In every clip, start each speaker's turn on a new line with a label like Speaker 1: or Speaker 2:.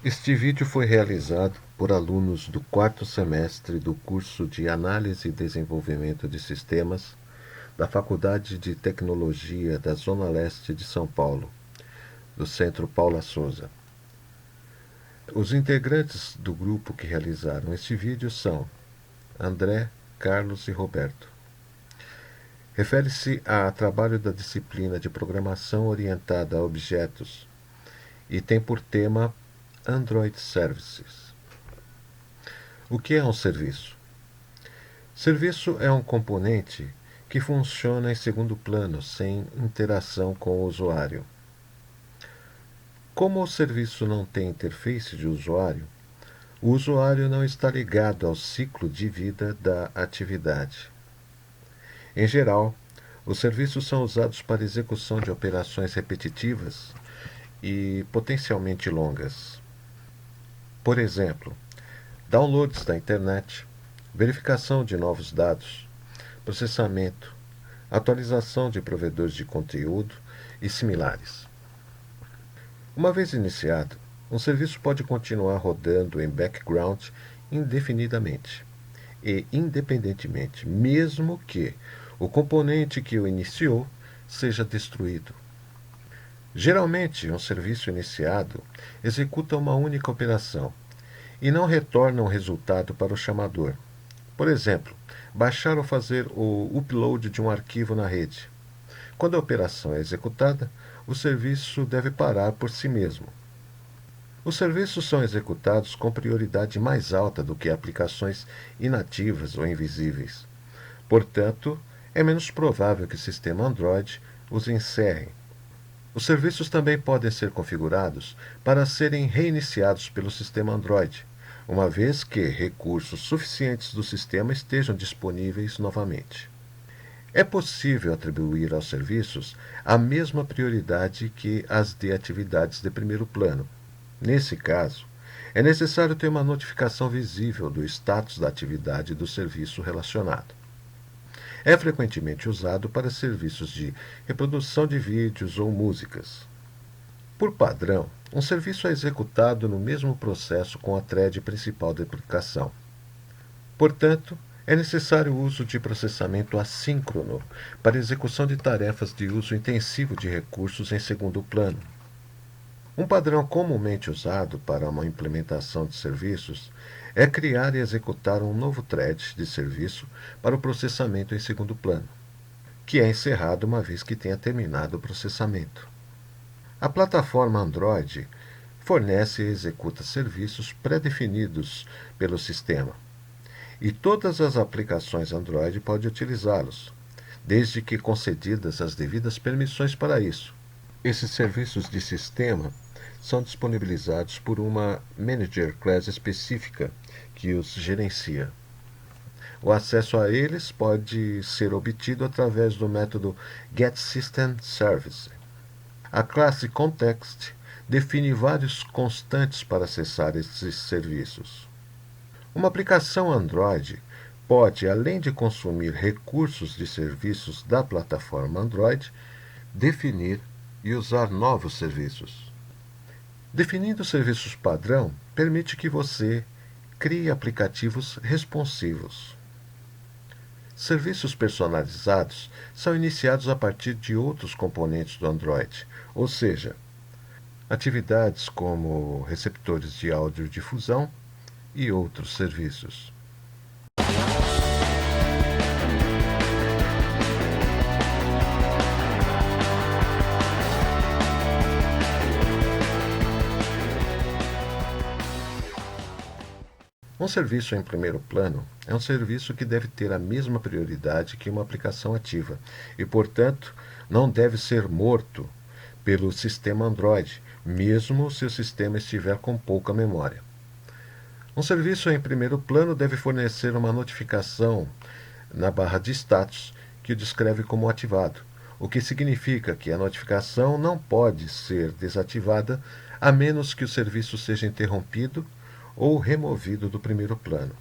Speaker 1: Este vídeo foi realizado por alunos do quarto semestre do curso de Análise e Desenvolvimento de Sistemas da Faculdade de Tecnologia da Zona Leste de São Paulo, do Centro Paula Souza. Os integrantes do grupo que realizaram este vídeo são André, Carlos e Roberto. Refere-se a trabalho da disciplina de Programação Orientada a Objetos e tem por tema Android Services. O que é um serviço? Serviço é um componente que funciona em segundo plano, sem interação com o usuário. Como o serviço não tem interface de usuário, o usuário não está ligado ao ciclo de vida da atividade. Em geral, os serviços são usados para execução de operações repetitivas e potencialmente longas. Por exemplo, downloads da internet, verificação de novos dados, processamento, atualização de provedores de conteúdo e similares. Uma vez iniciado, um serviço pode continuar rodando em background indefinidamente e independentemente, mesmo que o componente que o iniciou seja destruído. Geralmente, um serviço iniciado executa uma única operação e não retorna um resultado para o chamador. Por exemplo, baixar ou fazer o upload de um arquivo na rede. Quando a operação é executada, o serviço deve parar por si mesmo. Os serviços são executados com prioridade mais alta do que aplicações inativas ou invisíveis. Portanto, é menos provável que o sistema Android os encerre. Os serviços também podem ser configurados para serem reiniciados pelo sistema Android, uma vez que recursos suficientes do sistema estejam disponíveis novamente. É possível atribuir aos serviços a mesma prioridade que as de atividades de primeiro plano. Nesse caso, é necessário ter uma notificação visível do status da atividade do serviço relacionado. É frequentemente usado para serviços de reprodução de vídeos ou músicas. Por padrão, um serviço é executado no mesmo processo com a thread principal da aplicação. Portanto, é necessário o uso de processamento assíncrono para execução de tarefas de uso intensivo de recursos em segundo plano. Um padrão comumente usado para uma implementação de serviços é criar e executar um novo thread de serviço para o processamento em segundo plano, que é encerrado uma vez que tenha terminado o processamento. A plataforma Android fornece e executa serviços pré-definidos pelo sistema, e todas as aplicações Android podem utilizá-los, desde que concedidas as devidas permissões para isso. Esses serviços de sistema são disponibilizados por uma Manager Class específica que os gerencia. O acesso a eles pode ser obtido através do método getSystemService. A classe Context define vários constantes para acessar esses serviços. Uma aplicação Android pode, além de consumir recursos de serviços da plataforma Android, definir e usar novos serviços. Definindo serviços padrão permite que você crie aplicativos responsivos. Serviços personalizados são iniciados a partir de outros componentes do Android, ou seja, atividades como receptores de audiodifusão e outros serviços. Um serviço em primeiro plano é um serviço que deve ter a mesma prioridade que uma aplicação ativa e, portanto, não deve ser morto pelo sistema Android, mesmo se o sistema estiver com pouca memória. Um serviço em primeiro plano deve fornecer uma notificação na barra de status que o descreve como ativado, o que significa que a notificação não pode ser desativada a menos que o serviço seja interrompido ou removido do primeiro plano.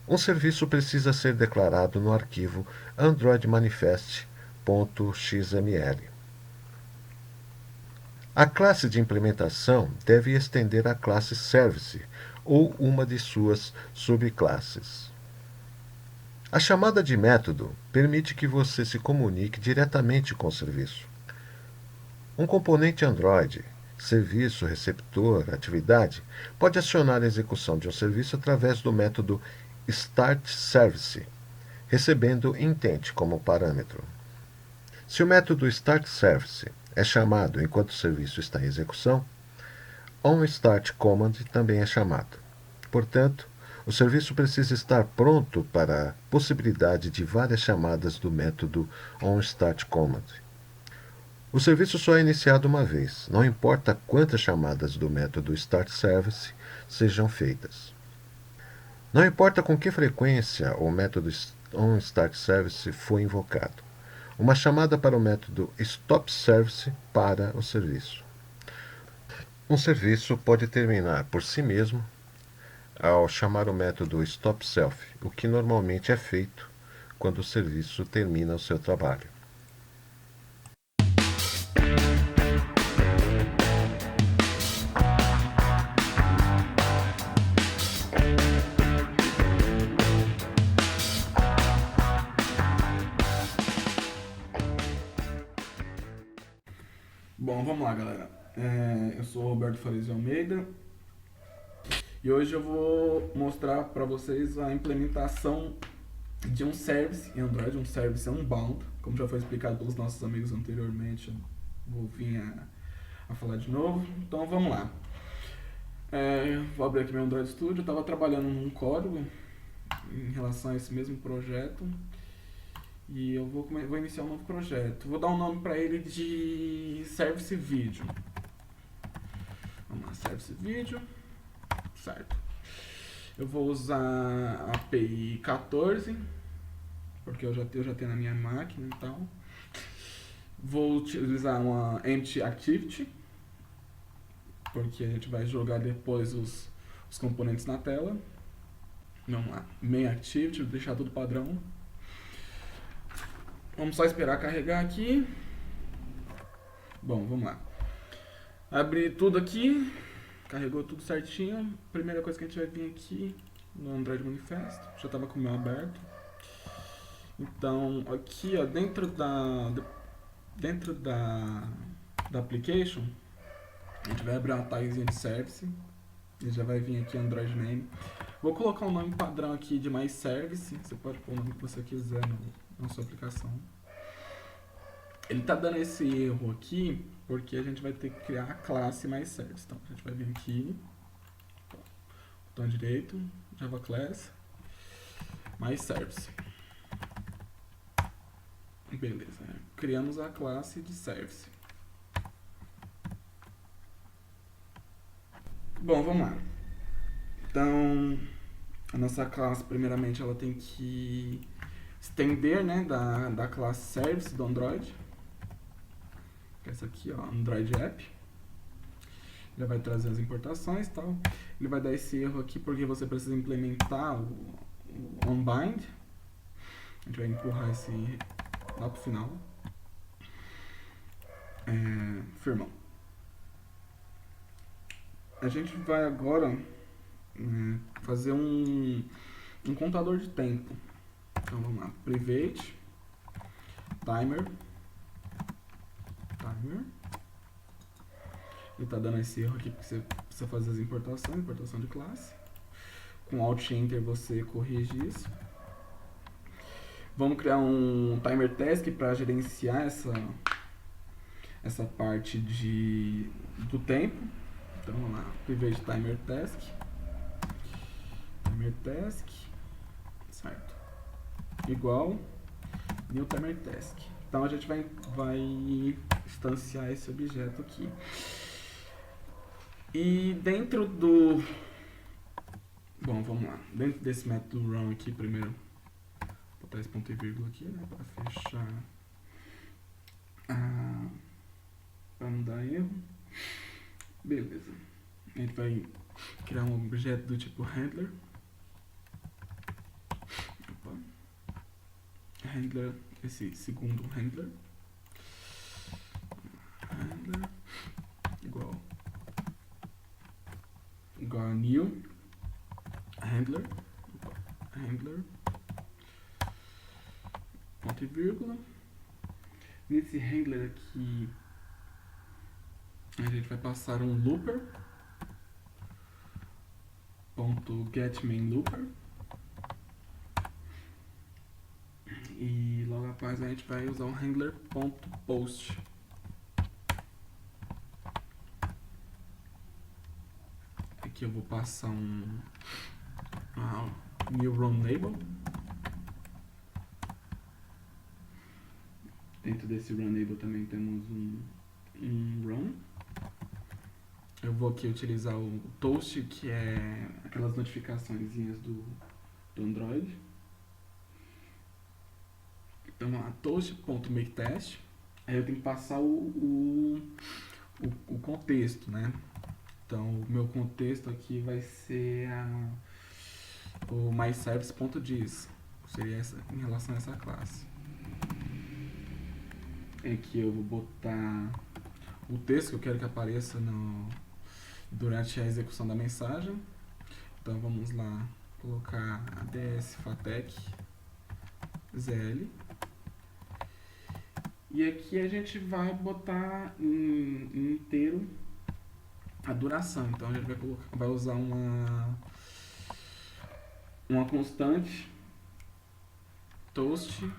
Speaker 1: Um serviço precisa ser declarado no arquivo androidmanifest.xml. A classe de implementação deve estender a classe Service ou uma de suas subclasses. A chamada de método permite que você se comunique diretamente com o serviço. Um componente Android, serviço, receptor, atividade, pode acionar a execução de um serviço através do método startService, recebendo intent como parâmetro. Se o método startService é chamado enquanto o serviço está em execução, onStartCommand também é chamado. Portanto, o serviço precisa estar pronto para a possibilidade de várias chamadas do método onStartCommand. O serviço só é iniciado uma vez, não importa quantas chamadas do método startService sejam feitas. Não importa com que frequência o método onStartService foi invocado. Uma chamada para o método stopService para o serviço. Um serviço pode terminar por si mesmo ao chamar o método stopSelf, o que normalmente é feito quando o serviço termina o seu trabalho.
Speaker 2: Bom, vamos lá, galera. Eu sou o Roberto Farias de Almeida e hoje eu vou mostrar para vocês a implementação de um service em Android, um service unbound, como já foi explicado pelos nossos amigos anteriormente. Eu vou vir a falar de novo. Então vamos lá. Vou abrir aqui meu Android Studio. Eu estava trabalhando num código em relação a esse mesmo projeto. E eu vou iniciar um novo projeto. Vou dar um nome para ele de Service Video. Vamos lá, Service Video. Certo. Eu vou usar a API 14, porque eu já tenho na minha máquina e tal. Vou utilizar uma Empty Activity, porque a gente vai jogar depois os componentes na tela. Vamos lá, Main Activity, vou deixar tudo padrão. Vamos só esperar carregar aqui. Bom, vamos lá. Abrir tudo aqui. Carregou tudo certinho. Primeira coisa que a gente vai vir aqui no Android Manifesto. Já estava com o meu aberto. Então, aqui ó, dentro da application, a gente vai abrir uma tagzinha de service. E já vai vir aqui Android Name. Vou colocar um nome padrão aqui de mais service. Você pode pôr o nome que você quiser na sua aplicação. Ele tá dando esse erro aqui porque a gente vai ter que criar a classe mais service. Então a gente vai vir aqui, botão direito, Java Class, mais service. Beleza, criamos a classe de service. Bom, vamos lá. Então, a nossa classe, primeiramente, ela tem que estender, né, da classe service do Android. Que é essa aqui, ó, Android App. Ele vai trazer as importações e tal. Ele vai dar esse erro aqui porque você precisa implementar o onBind. A gente vai empurrar esse lá pro final. Firmão. A gente vai agora fazer um contador de tempo. Então vamos lá, private timer. Ele tá dando esse erro aqui porque você precisa fazer as importações, importação de classe. Com Alt Enter você corrige isso. Vamos criar um timer task para gerenciar essa parte do tempo. Então vamos lá, private timer task. Timer task, certo? Igual new timer task. Então a gente vai instanciar esse objeto aqui. E dentro do... Bom, vamos lá. Dentro desse método run aqui, primeiro, vou botar esse ponto e vírgula aqui, né, para fechar, para não dar erro. Beleza. A gente vai criar um objeto do tipo handler. Handler, esse segundo handler. igual a new handler, ponto e vírgula. Nesse handler aqui a gente vai passar um looper, ponto get main looper, e logo após a gente vai usar um handler ponto post. Aqui eu vou passar um new run label. Dentro desse run label também temos um run. Eu vou aqui utilizar o toast, que é aquelas notificações do Android. Então, a toast.makeTest. Aí eu tenho que passar o contexto, né? Então, o meu contexto aqui vai ser o myService.dis. Seria em relação a essa classe. Aqui eu vou botar o texto que eu quero que apareça durante a execução da mensagem. Então vamos lá colocar ADS Fatec ZL. E aqui a gente vai botar em inteiro a duração. Então a gente vai usar uma constante toast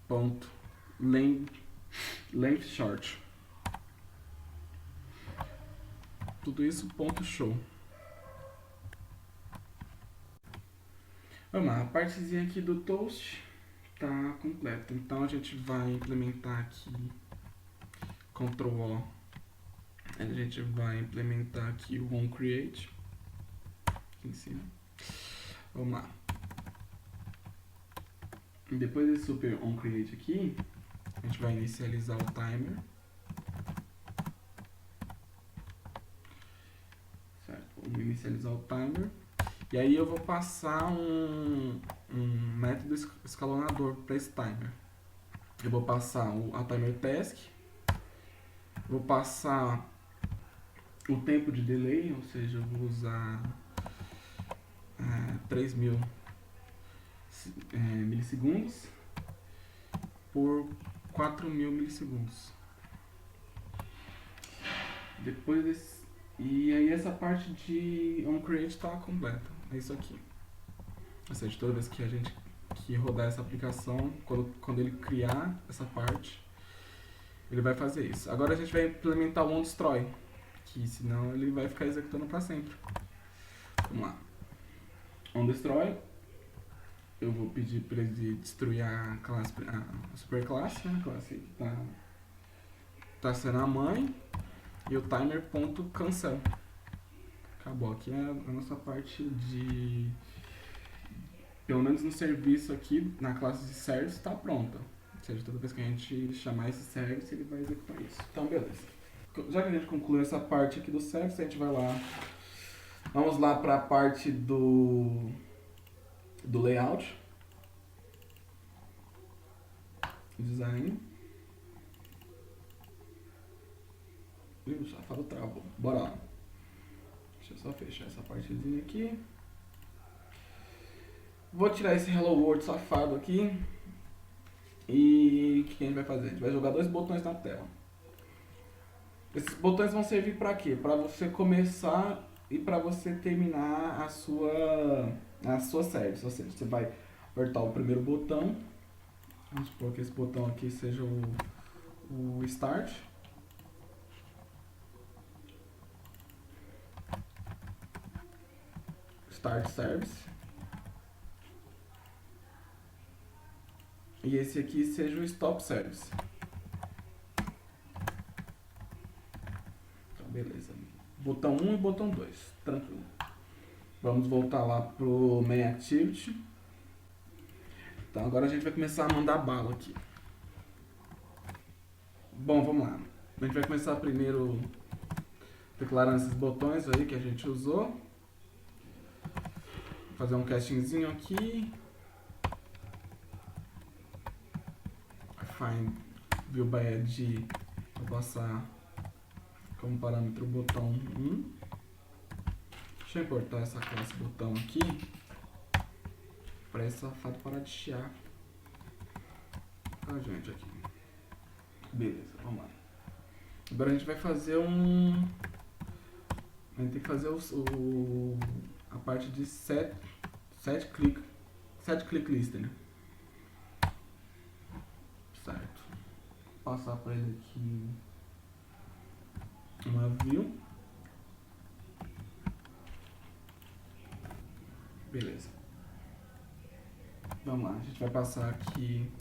Speaker 2: ponto length short. Tudo isso ponto show. Vamos lá, a partezinha aqui do toast tá completa. Então a gente vai implementar aqui Ctrl O. A gente vai implementar aqui o onCreate aqui em cima. Vamos lá. Depois desse super onCreate aqui, a gente vai inicializar o timer. Certo, vamos inicializar o timer. E aí eu vou passar um método escalonador para esse timer. Eu vou passar a timer task. Vou passar o tempo de delay, ou seja, eu vou usar 3.000 milissegundos por 4.000 milissegundos. Depois desse, e aí essa parte de onCreate está completa. É isso aqui. Ou seja, toda vez que a gente rodar essa aplicação, quando ele criar essa parte, ele vai fazer isso. Agora a gente vai implementar o onDestroy, que senão ele vai ficar executando para sempre. Vamos lá. onDestroy. Eu vou pedir para ele destruir a superclasse, né? A classe que tá sendo a mãe. E o timer.cancel. Acabou. Aqui é a nossa parte de... Pelo menos no serviço aqui, na classe de service, está pronta. Ou seja, toda vez que a gente chamar esse service, ele vai executar isso. Então, beleza. Já que a gente concluiu essa parte aqui do service, a gente vai lá. Vamos lá para a parte do layout. Design. O safado travou. Bora lá. Deixa eu só fechar essa partezinha aqui. Vou tirar esse Hello World safado aqui. E o que a gente vai fazer? A gente vai jogar 2 botões na tela. Esses botões vão servir para quê? Para você começar e para você terminar a sua service. Ou seja, você vai apertar o primeiro botão. Vamos supor que esse botão aqui seja o Start. Start Service. E esse aqui seja o Stop Service. Então, beleza. Botão 1 e botão 2. Tranquilo. Vamos voltar lá pro Main Activity. Então, agora a gente vai começar a mandar bala aqui. Bom, vamos lá. A gente vai começar primeiro declarando esses botões aí que a gente usou. Vou fazer um castingzinho aqui. Find view by ID. Vou passar como parâmetro o botão 1. Deixa eu importar essa classe botão aqui para esse safado parar de chiar a gente aqui. Beleza, vamos lá. Agora a gente vai fazer a gente tem que fazer a parte de set click listener. Certo. Vou passar para ele aqui uma view. Beleza. Vamos lá, a gente vai passar aqui.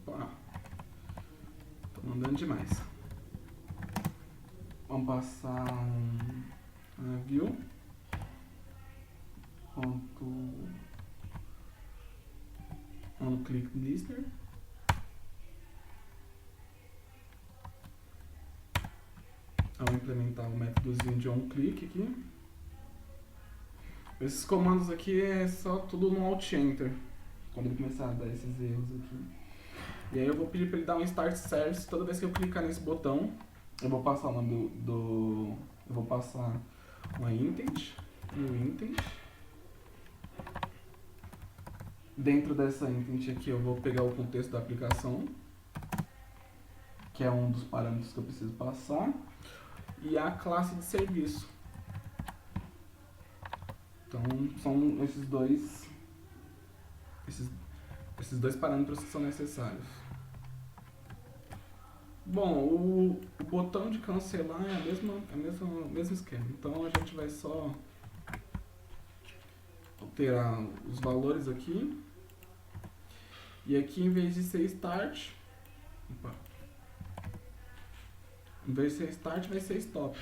Speaker 2: Opa, tô mandando demais. Vamos passar uma view. Click listener. Vamos implementar o métodozinho de onClick aqui. Esses comandos aqui é só tudo no Alt Enter, quando ele começar a dar esses erros aqui. E aí eu vou pedir para ele dar um Start Service toda vez que eu clicar nesse botão. Eu vou passar o nome eu vou passar uma intent, Dentro dessa intent aqui eu vou pegar o contexto da aplicação, que é um dos parâmetros que eu preciso passar, e a classe de serviço. Então são esses dois parâmetros que são necessários. Bom, o botão de cancelar é o mesmo esquema. Então a gente vai só alterar os valores aqui. E aqui, em vez de ser start, vai ser stop.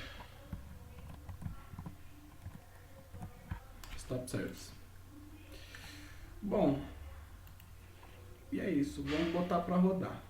Speaker 2: Stop service. Bom, e é isso. Vamos botar para rodar.